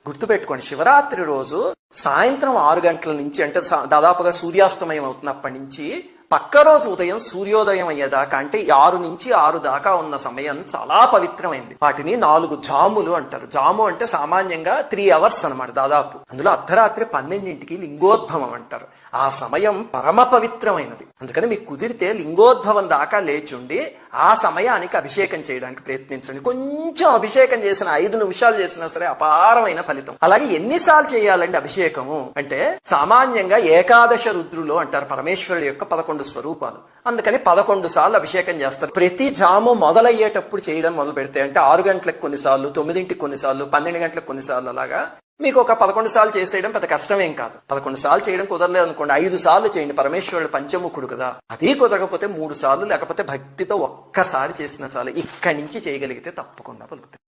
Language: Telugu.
గుర్తుపెట్టుకోండి, శివరాత్రి రోజు సాయంత్రం 6 గంటల నుంచి, అంటే దాదాపుగా సూర్యాస్తమయం అవుతున్నప్పటి నుంచి పక్క రోజు ఉదయం సూర్యోదయం అయ్యేదాకా, అంటే 6 నుంచి 6 దాకా ఉన్న సమయం చాలా పవిత్రమైంది. వాటిని 4 జాములు అంటారు. జాము అంటే సామాన్యంగా 3 అవర్స్ అనమాట దాదాపు. అందులో అర్ధరాత్రి 12ంటికి లింగోద్భవం అంటారు. ఆ సమయం పరమ పవిత్రమైనది. అందుకని మీకు కుదిరితే లింగోద్భవం దాకా లేచుండి ఆ సమయానికి అభిషేకం చేయడానికి ప్రయత్నించండి. కొంచెం అభిషేకం చేసిన 5 నిమిషాలు చేసినా సరే అపారమైన ఫలితం. అలాగే ఎన్నిసార్లు చేయాలండి అభిషేకము అంటే, సామాన్యంగా ఏకాదశ రుద్రులు అంటారు పరమేశ్వరుడు యొక్క 11 స్వరూపాలు. అందుకని 11 సార్లు అభిషేకం చేస్తారు. ప్రతి జాము మొదలయ్యేటప్పుడు చేయడం మొదలు పెడితే, అంటే 6 గంటలకు కొన్నిసార్లు, 9ంటికి కొన్నిసార్లు, 12 గంటలకు కొన్నిసార్లు, అలాగా మీకు ఒక 11 సార్లు చేసేయడం పెద్ద కష్టమేం కాదు. 11 సార్లు చేయడం కుదరలేదు అనుకోండి, 5 సార్లు చేయండి. పరమేశ్వరుడు పంచముఖుడు కదా. అది కుదరకపోతే 3 సార్లు, లేకపోతే భక్తితో ఒక్కసారి చేసినా చాలు. ఇక్కడి నుంచి చేయగలిగితే తప్పకుండా పలుకుతాయి.